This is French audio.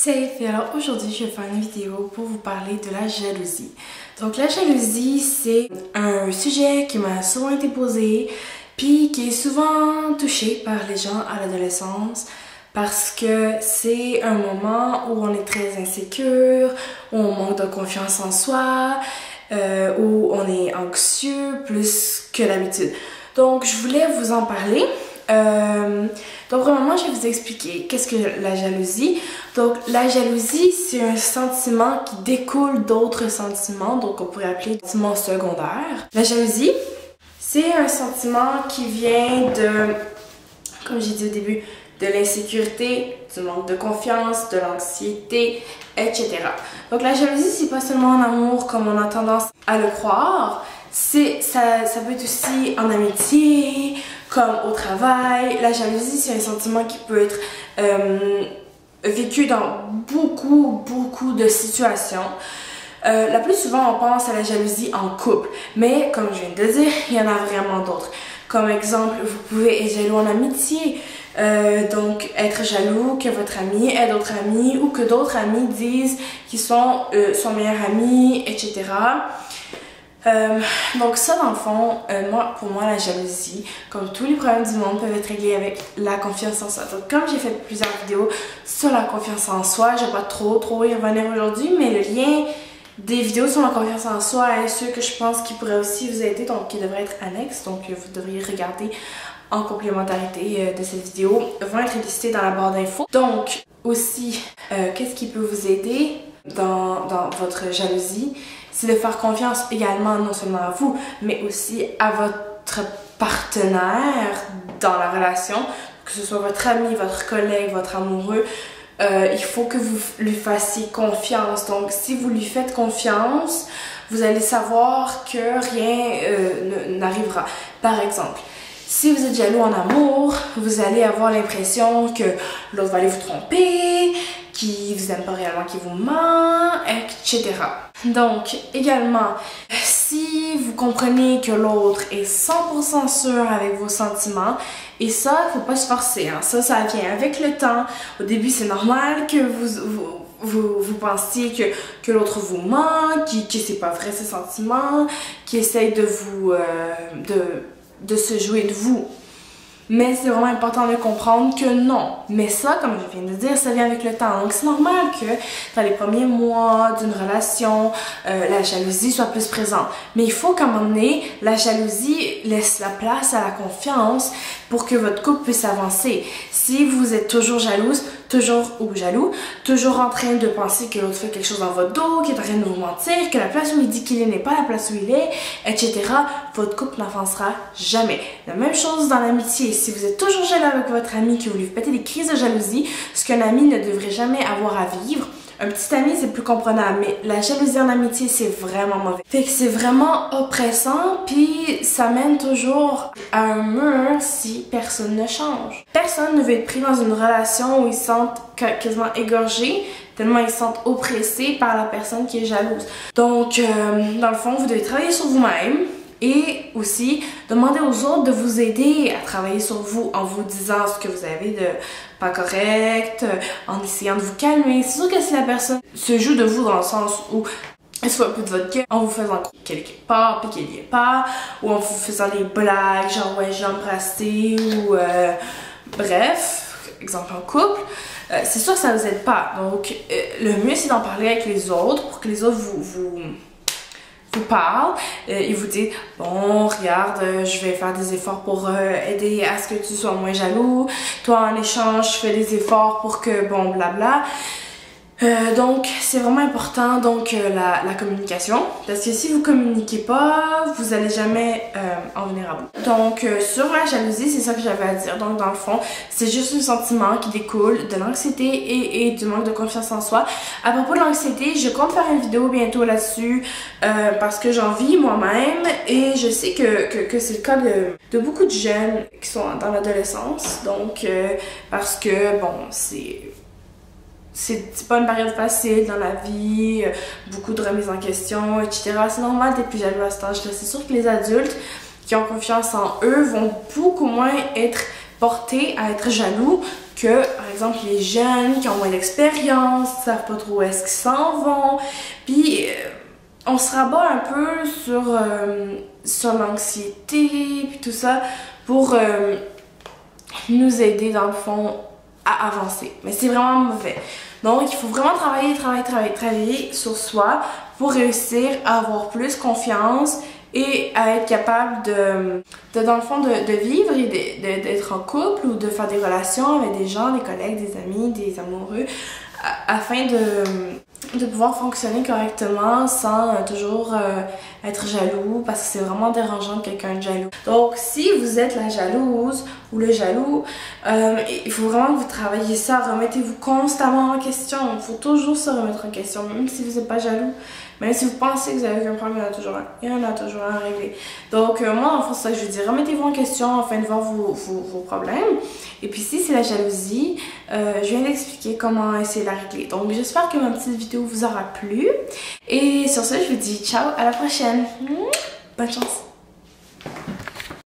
Safe, et alors aujourd'hui je vais faire une vidéo pour vous parler de la jalousie. Donc la jalousie c'est un sujet qui m'a souvent été posé puis qui est souvent touché par les gens à l'adolescence parce que c'est un moment où on est très insécure, où on manque de confiance en soi, où on est anxieux plus que d'habitude. Donc je voulais vous en parler. Donc premièrement je vais vous expliquer qu'est-ce que la jalousie. Donc la jalousie c'est un sentiment qui découle d'autres sentiments, donc on pourrait appeler sentiment secondaire. La jalousie c'est un sentiment qui vient de, comme j'ai dit au début, de l'insécurité, du manque de confiance, de l'anxiété, etc. Donc la jalousie c'est pas seulement en amour comme on a tendance à le croire, ça peut être aussi en amitié, comme au travail. La jalousie, c'est un sentiment qui peut être vécu dans beaucoup de situations. La plus souvent, on pense à la jalousie en couple, mais comme je viens de dire, il y en a vraiment d'autres. Comme exemple, vous pouvez être jaloux en amitié, donc être jaloux que votre ami ait d'autres amis ou que d'autres amis disent qu'ils sont son meilleur ami, etc. Donc ça dans le fond, pour moi la jalousie, comme tous les problèmes du monde, peuvent être réglés avec la confiance en soi. Donc comme j'ai fait plusieurs vidéos sur la confiance en soi, je vais pas trop y revenir aujourd'hui, mais le lien des vidéos sur la confiance en soi est ceux que je pense qui pourraient aussi vous aider, donc qui devraient être annexes, donc vous devriez regarder en complémentarité de cette vidéo, vont être listés dans la barre d'infos. Donc aussi, qu'est-ce qui peut vous aider dans votre jalousie? C'est de faire confiance également non seulement à vous, mais aussi à votre partenaire dans la relation, que ce soit votre ami, votre collègue, votre amoureux. Il faut que vous lui fassiez confiance. Donc si vous lui faites confiance, vous allez savoir que rien n'arrivera. Par exemple, si vous êtes jaloux en amour, vous allez avoir l'impression que l'autre va aller vous tromper, qu'il vous aime pas réellement, qu'il vous ment, etc. Donc, également, si vous comprenez que l'autre est 100% sûr avec vos sentiments, et ça, faut pas se forcer, hein. Ça vient avec le temps. Au début, c'est normal que vous pensiez que l'autre vous ment, que c'est pas vrai ses sentiments, qu'il essaye de vous, de se jouer de vous. Mais c'est vraiment important de comprendre que non. Mais ça, comme je viens de dire, ça vient avec le temps. Donc c'est normal que dans les premiers mois d'une relation, la jalousie soit plus présente. Mais il faut qu'à un moment donné, la jalousie laisse la place à la confiance pour que votre couple puisse avancer. Si vous êtes toujours jalouse, toujours en train de penser que l'autre fait quelque chose dans votre dos, qu'il est en train de vous mentir, que la place où il dit qu'il est n'est pas la place où il est, etc., votre couple n'avancera jamais. La même chose dans l'amitié. Si vous êtes toujours jaloux avec votre ami, que vous lui faites des crises de jalousie, ce qu'un ami ne devrait jamais avoir à vivre, un petit ami c'est plus comprenable, mais la jalousie en amitié c'est vraiment mauvais. Fait que c'est vraiment oppressant, puis ça mène toujours à un mur si personne ne change. Personne ne veut être pris dans une relation où ils se sentent quasiment égorgés, tellement ils se sentent oppressés par la personne qui est jalouse. Donc dans le fond, vous devez travailler sur vous-même. Et aussi, demander aux autres de vous aider à travailler sur vous en vous disant ce que vous avez de pas correct, en essayant de vous calmer. C'est sûr que si la personne se joue de vous dans le sens où elle soit un peu de votre gueule, en vous faisant qu'elle est quelque part puis qu'elle n'y est pas, ou en vous faisant des blagues, genre ouais, j'ai embrassé, ou bref, exemple en couple, c'est sûr que ça vous aide pas. Donc, le mieux c'est d'en parler avec les autres pour que les autres vous parle, il vous dit bon regarde, je vais faire des efforts pour aider à ce que tu sois moins jaloux, toi en échange je fais des efforts pour que bon blabla. Donc c'est vraiment important donc la communication, parce que si vous communiquez pas, vous allez jamais en venir à bout. Donc sur la jalousie, c'est ça que j'avais à dire. Donc dans le fond, c'est juste un sentiment qui découle de l'anxiété et du manque de confiance en soi. À propos de l'anxiété, je compte faire une vidéo bientôt là-dessus parce que j'en vis moi-même et je sais que c'est le cas de beaucoup de jeunes qui sont dans l'adolescence. Donc parce que bon, c'est pas une période facile dans la vie, beaucoup de remises en question, etc. C'est normal d'être plus jaloux à cet âge-là. C'est sûr que les adultes qui ont confiance en eux vont beaucoup moins être portés à être jaloux que, par exemple, les jeunes qui ont moins d'expérience, ne savent pas trop où est-ce qu'ils s'en vont, puis on se rabat un peu sur l'anxiété, puis tout ça, pour nous aider, dans le fond, à avancer. Mais c'est vraiment mauvais. Donc, il faut vraiment travailler sur soi pour réussir à avoir plus confiance et à être capable dans le fond, de vivre et d'être en couple ou de faire des relations avec des gens, des collègues, des amis, des amoureux, afin de pouvoir fonctionner correctement sans toujours être jaloux, parce que c'est vraiment dérangeant de quelqu'un de jaloux. Donc, si vous êtes la jalouse ou le jaloux, il faut vraiment que vous travailliez ça, remettez-vous constamment en question. Il faut toujours se remettre en question, même si vous n'êtes pas jaloux. Même si vous pensez que vous avez aucun problème, il y en a toujours un à régler. Donc, moi, en fait, ça, je veux dire, remettez-vous en question afin de voir vos problèmes. Et puis, si c'est la jalousie, je viens d'expliquer comment essayer de la régler. Donc, j'espère que ma petite vidéo vous aura plu. Et sur ce, je vous dis ciao, à la prochaine. Bonne chance!